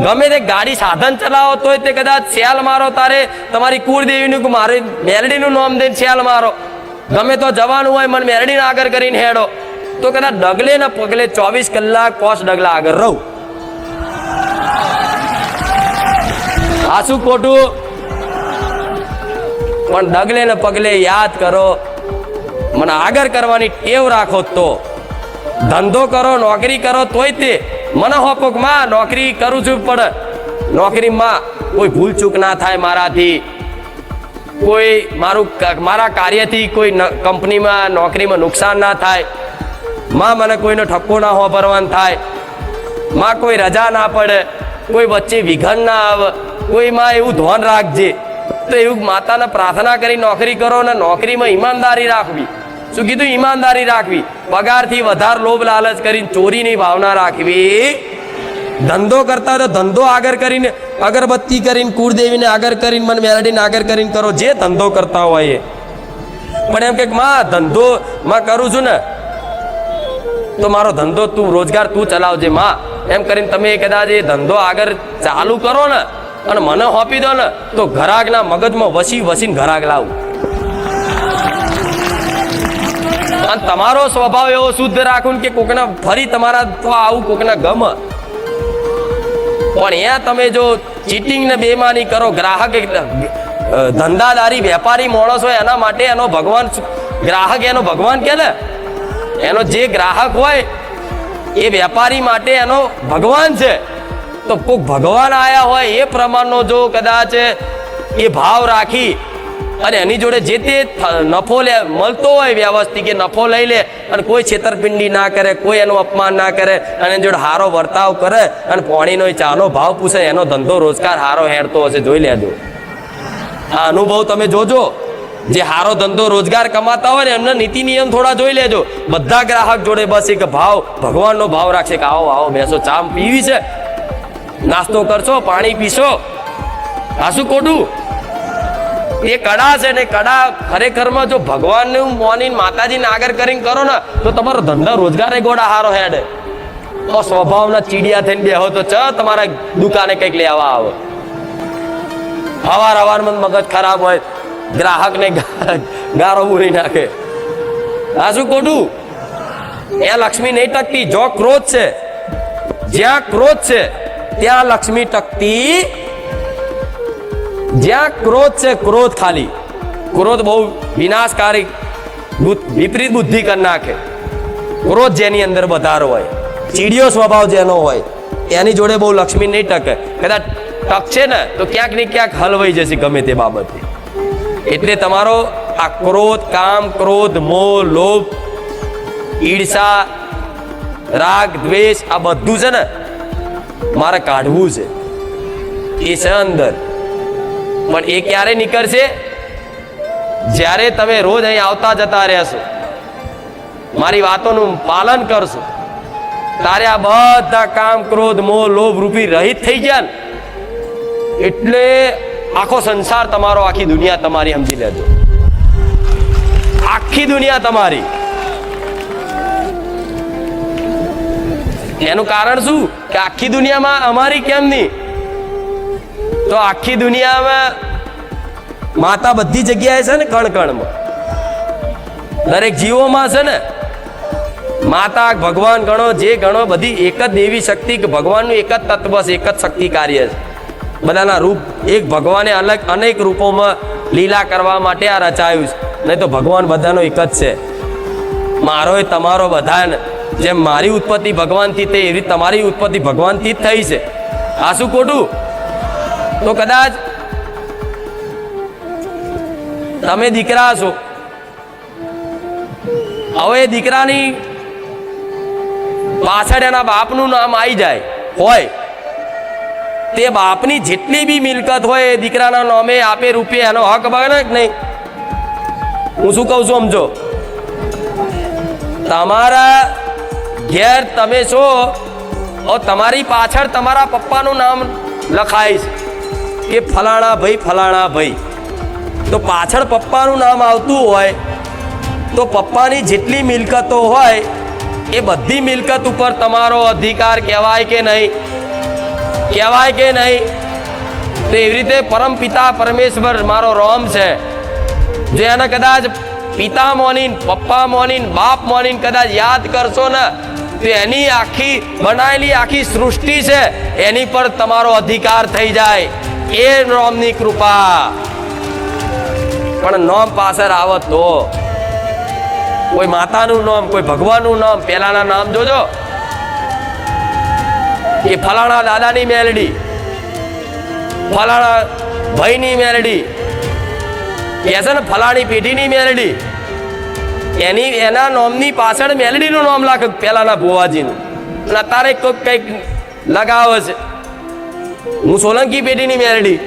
ગમે તે ગાડી સાધન ચલાવો તોય તે કદાચ સેલ મારો, તારે તમારી કુળદેવીનું મારે મેલડીનું નામ દઈને સેલ મારો. ગમે તો જવાનું હોય મને મેલડીને આગળ કરીને હેડો, તો કદાચ ડગલે ને પગલે 24 કલાક 5 ડગલા આગળ રહું. આ શું ખોટું? પણ ડગલે ને પગલે યાદ કરો, મને આગળ કરવાની ટેવ રાખો. તો ધંધો કરો, નોકરી કરો તોય તે મને હોપક માં નોકરી કરું છું, પણ નોકરીમાં કોઈ ભૂલ ચૂક ના થાય મારાથી, કોઈ મારા કાર્યથી કોઈ કંપનીમાં નોકરીમાં નુકસાન ના થાય, માં મને કોઈનો ઠપકો ના વાપરવાનો થાય, માં કોઈ રજા ના પડે, કોઈ વચ્ચે વિઘન ના આવે, કોઈ માં એવું ધ્યાન રાખજે. તો એવું માતાને પ્રાર્થના કરી નોકરી કરો ને નોકરીમાં ઈમાનદારી રાખવી. શું કીધું? ઈમાનદારી રાખવી. પગારથી વધારે લોભ લાલચ કરીને ચોરીની ભાવના રાખવી. ધંધો કરતા તો ધંધો આગળ કરીને, અગરબત્તી કરીને કુળદેવીને આગળ કરીને મને મેલડીને આગળ કરીને કરો, જે ધંધો કરતા હોય એ. પણ એમ કે માં ધંધો માં કરું છું ને, તો મારો ધંધો તું રોજગાર તું ચલાવજે માં, એમ કરીને તમે કદાચ એ ધંધો આગળ ચાલુ કરો ને અને મને હોપી દો ને, તો ઘરાકના મગજમાં વસીને ઘરાક લાવું. અને તમારો સ્વભાવ એવો શુદ્ધ રાખું કે કોકના ફરી તમારા તો આવું કોકના ગમ. પણ અહીંયા તમે જો ચીટિંગ ને બેમાની કરો, ગ્રાહક ધંધાદારી વેપારી માણસ હોય એના માટે એનો ભગવાન, ગ્રાહક એનો ભગવાન કે ને, એનો જે ગ્રાહક હોય એ વેપારી માટે એનો ભગવાન છે. તો કોઈક ભગવાન આયા હોય એ પ્રમાણનો જો કદાચ એ ભાવ રાખી અને એની જોડે જે તે નફો મળતો હોય વ્યવસ્થિત, કે નફો લઈ લે અને કોઈ છેતરપિંડી ના કરે, કોઈ એનું અપમાન ના કરે, અને એની જોડે હારો વર્તાવ કરે અને પાણીનો ચાનો ભાવ પૂછે, એનો ધંધો રોજગાર હારો હેરતો હશે. જોઈ લેજો આ અનુભવ તમે જોજો. જે હારો ધંધો રોજગાર કમાતા હોય ને એમના નીતિ નિયમ થોડા જોઈ લેજો. બધા ગ્રાહક જોડે બસ એક ભાવ, ભગવાનનો ભાવ રાખશે કે આવો આવો બેસો, ચા પીવી છે, નાસ્તો કરશો, પાણી પીશો. આ શું ખોટું? એ કડા છે ને, કડા ખરેખરમાં જો ભગવાનનું મોનીને માતાજીને આગળ કરીને કરો ને, તો તમારો ધંધા રોજગાર ગોડા હારો હેડે. તો સ્વભાવના ચીડિયા થઈને બેહો તો તમારા દુકાને કંઈક લેવા આવે. હવારમાં મગજ ખરાબ હોય, ગ્રાહકને ગારો બોલી નાખે. આ શું ખોટું? ત્યાં લક્ષ્મી નહીં ટકતી. જો ક્રોધ છે, જ્યાં ક્રોધ છે ત્યાં લક્ષ્મી ટકતી. જ્યાં ક્રોધ છે, ક્રોધ ખાલી, ક્રોધ બહુ વિનાશકારી, વિપરીત બુદ્ધિ કરી નાખે. ક્રોધ જેની અંદર વધારો હોય, ચીડિયો સ્વભાવ જેનો હોય, એની જોડે બહુ લક્ષ્મી નહીં ટકે. કદાચ ટકશે ને તો ક્યાંક ને ક્યાંક હલવાઈ જશે ગમે તે બાબતે. એટલે તમારો આ ક્રોધ, કામ, ક્રોધ, મોહ, લોભ, ઈર્ષા, રાગ, દ્વેષ, આ બધું છે ને મારે કાઢવું છે. એ છે અંદર. પણ એ ક્યારે નીકળશે? જ્યારે તમે રોજ અહીં આવતા જતા રહેશો, મારી વાતોનું પાલન કરશો, તારે આ બધા કામ, ક્રોધ, મોહ, લોભ રૂપી રહિત થઈ ગયા ને, એટલે આખો સંસાર તમારો, આખી દુનિયા તમારી, સમજી લેજો. આખી દુનિયા તમારી. એનું કારણ શું? કે આખી દુનિયામાં અમારી કેમ નહીં? તો આખી દુનિયામાં માતા બધી જગ્યાએ છે ને, કણ કણમાં, દરેક જીવોમાં છે ને માતા. ભગવાન ગણો, જે ગણો, બધી એક જ દેવી શક્તિ, ભગવાનનું એક જ તત્વ છે, એક જ શક્તિ કાર્ય છે. બધાના રૂપ એક. ભગવાને અલગ અનેક રૂપોમાં લીલા કરવા માટે આ રચાયું છે. નહીં તો ભગવાન બધાનો એક જ છે. મારો એ તમારો બધાને, જેમ મારી ઉત્પત્તિ ભગવાનથી થઈ એવી તમારી ઉત્પત્તિ ભગવાનથી જ થઈ છે. આ શું ખોટું? તો કદાચ તમે દીકરા છો, હવે દીકરાની પાછળ એના બાપનું નામ આવી જાય હોય, તે બાપની જેટલી બી મિલકત હોય એ દીકરાના નામે આપે રૂપિયા, એનો હક બને કે નહીં? હું શું કહું છું સમજો. તમારા ઘેર તમે છો, તમારી પાછળ તમારા પપ્પાનું નામ લખાય છે કે ફલાણા ભાઈ, ફલાણા ભાઈ. તો પાછળ પપ્પાનું નામ આવતું હોય તો પપ્પાની જેટલી મિલકતો હોય એ બધી મિલકત ઉપર તમારો અધિકાર કહેવાય કે નહીં? કહેવાય કે નહીં? તો એવી રીતે પરમ પિતા પરમેશ્વર મારો રોમ છે, જો એને કદાચ પિતા મોનીન, પપ્પા મોનીન, બાપ મોનીન કદાચ યાદ કરશો ને તો એની આખી બનાવેલી આખી સૃષ્ટિ છે એની પર તમારો અધિકાર થઈ જાય, એ નોમની કૃપા. પણ નોમ પાછળ આવે તો કોઈ માતાનું નામ, કોઈ ભગવાનનું નામ, પેલાના નામ જોજો કે ફલાણા દાદાની મેલડી, ફલાણા ભાઈની મેલડી, કે છે ને ફલાણી પેઢીની મેલડી, એના નામની પાછળ મેલડીનું નામ લાગે પેલાના ભુવાજીનું, અને અત્યારે કોઈક કંઈક લગાવે છે હું સોલંકી પેઢીની મેલડી,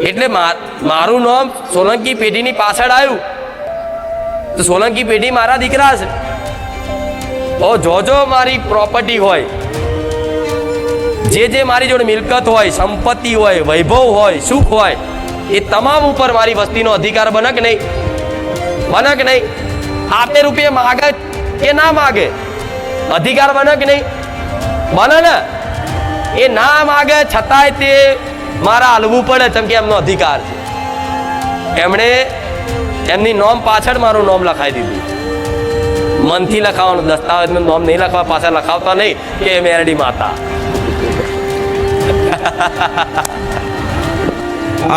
એટલે મારું નામ સોલંકી પેઢીની પાછળ આવ્યું તો સોલંકી પેઢી મારા દીકરા છે. જોજો મારી પ્રોપર્ટી હોય, જે મારી જોડે મિલકત હોય, સંપત્તિ હોય, વૈભવ હોય, સુખ હોય, એ તમામ ઉપર મારી વસ્તીનો અધિકાર બને કે નહીં? બને કે નહીં? આપે રૂપિયા માગે કે ના માગે, અધિકાર બને કે નહીં? બને ને? એ ના માગે છતાંય તે મારા હલવું પડે, કેમ કે એમનો અધિકાર છે. એમણે એમની નોમ પાછળ મારું નામ લખાઈ દીધું. મનથી લખાવાનું, દસ્તાવેજમાં નામ નહીં લખવા, પાછળ લખાવતા નહીં કે મેરડી માતા.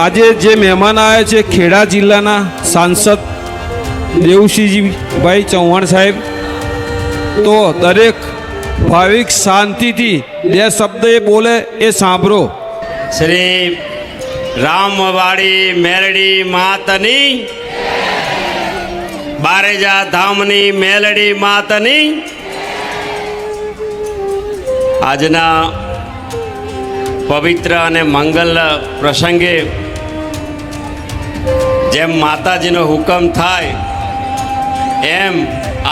આજે જે મહેમાન આવ્યા છે ખેડા જિલ્લાના સાંસદ દેવસિંહજીભાઈ ચૌહાણ સાહેબ, તો દરેક ભાવિક શાંતિથી બે શબ્દ એ બોલે એ સાંભળો. શ્રી રામવાડી મેલડી માતની, બારેજા ધામની મેલડી માતની. આજના પવિત્ર અને મંગલ પ્રસંગે જેમ માતાજીનો હુકમ થાય એમ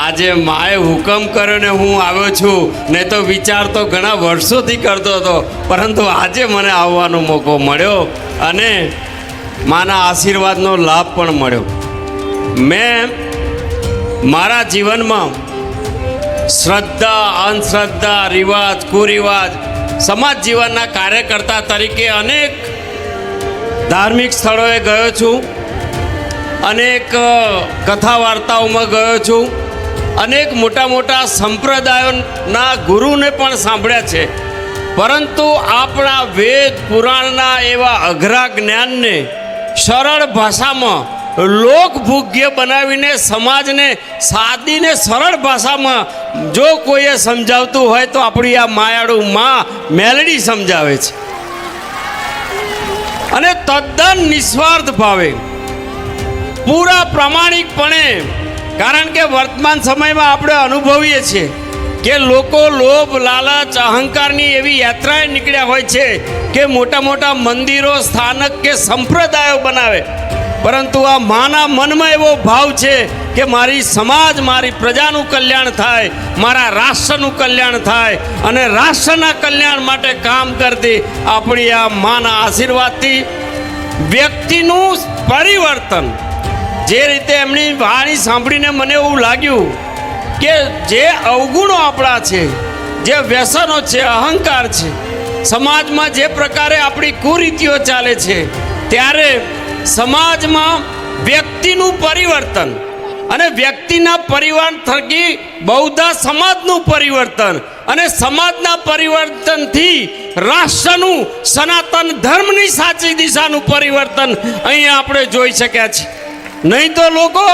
આજે માએ હુકમ કર્યો ને હું આવ્યો છું. નહીં તો વિચાર તો ઘણા વર્ષોથી કરતો હતો, પરંતુ આજે મને આવવાનો મોકો મળ્યો અને માના આશીર્વાદનો લાભ પણ મળ્યો. મેં મારા જીવનમાં શ્રદ્ધા, અંધશ્રદ્ધા, રિવાજ, કુરિવાજ, સમાજ જીવનના કાર્યકર્તા તરીકે અનેક ધાર્મિક સ્થળોએ ગયો છું, અનેક કથા વાર્તાઓમાં ગયો છું, અનેક મોટા મોટા સંપ્રદાયોના ગુરુને પણ સાંભળ્યા છે. પરંતુ આપણા વેદ પુરાણના એવા અઘરા જ્ઞાનને સરળ ભાષામાં લોકભોગ્ય બનાવીને સમાજને સાદીને સરળ ભાષામાં જો કોઈએ સમજાવતું હોય તો આપણી આ માયાળુ માં મેલડી સમજાવે છે, અને તદ્દન નિસ્વાર્થ ભાવે, પૂરા પ્રામાણિકપણે. કારણ કે વર્તમાન સમયમાં આપણે અનુભવીએ છીએ કે લોકો લોભ, લાલચ, અહંકારની એવી યાત્રાએ નીકળ્યા હોય છે કે મોટા મોટા મંદિરો, સ્થાનક કે સંપ્રદાયો બનાવે, પરંતુ આ માના મનમાં એવો ભાવ છે કે મારી સમાજ, મારી પ્રજાનું કલ્યાણ થાય, મારા રાષ્ટ્રનું કલ્યાણ થાય, અને રાષ્ટ્રના કલ્યાણ માટે કામ કરતી આપણી આ માના આશીર્વાદથી વ્યક્તિનું પરિવર્તન. જે રીતે એમની વાણી સાંભળીને મને એવું લાગ્યું કે જે અવગુણો આપણા છે, જે વ્યસનો છે, અહંકાર છે, સમાજમાં જે પ્રકારે આપણી કુરીતિઓ ચાલે છે, ત્યારે સમાજમાં વ્યક્તિનું પરિવર્તન અને વ્યક્તિના પરિવર્તન થકી બહુધા સમાજનું પરિવર્તન, અને સમાજના પરિવર્તનથી રાષ્ટ્રનું, સનાતન ધર્મની સાચી દિશાનું પરિવર્તન અહીંયા આપણે જોઈ શક્યા છીએ. નહીં તો લોકો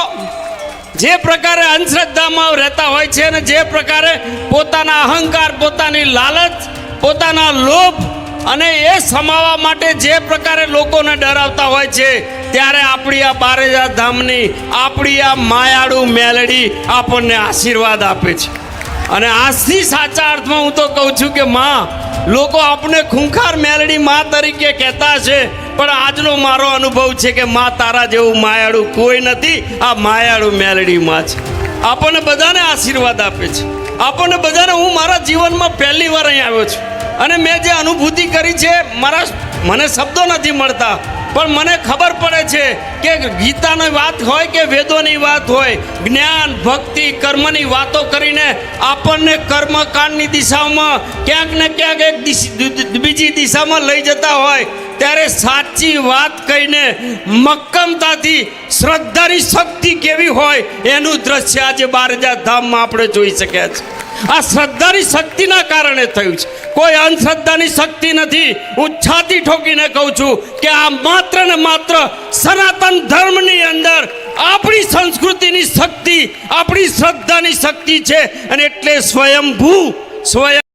જે પ્રકારે અંધશ્રદ્ધામાં રહેતા હોય છે અને જે પ્રકારે પોતાના અહંકાર, પોતાની લાલચ, પોતાના લોભ અને એ સમાવવા માટે જે પ્રકારે લોકોને ડરાવતા હોય છે, ત્યારે આપણી આ બારેજા ધામની, આપણી આ માયાળુ મેલડી આપણને આશીર્વાદ આપે છે. અને આજથી સાચા અર્થમાં હું તો કહું છું કે માં, લોકો આપણે ખૂંખાર મેલડી માં તરીકે કહેતા છે, પણ આજનો મારો અનુભવ છે કે માં તારા જેવું માયાળું કોઈ નથી. આ માયાળુ મેલડી માં છે, આપણને બધાને આશીર્વાદ આપે છે, આપણને બધાને. હું મારા જીવનમાં પહેલી વાર અહીં આવ્યો છું અને મેં જે અનુભૂતિ કરી છે, મને શબ્દો નથી મળતા પણ મને ખબર પડે છે કે ગીતાની વાત હોય કે વેદોની વાત હોય, જ્ઞાન ભક્તિ કર્મની વાતો કરીને આપણને કર્મકાંડની દિશામાં ક્યાંક ને ક્યાંક એક બીજી દિશામાં લઈ જતા હોય, ત્યારે સાચી વાત કહીને મક્કમતાથી શ્રદ્ધાની શક્તિ કેવી હોય એનું દ્રશ્ય આજે 12,000 ધામમાં આપણે જોઈ શક્યા છે. આ શ્રદ્ધાની શક્તિના કારણે થયું છે, કોઈ અંધશ્રદ્ધાની શક્તિ નથી. હું છાતી ઠોકીને કહું છું કે આ માત્ર ને માત્ર સનાતન ધર્મની અંદર આપણી સંસ્કૃતિની શક્તિ, આપણી શ્રદ્ધાની શક્તિ છે. અને એટલે સ્વયંભૂ સ્વયં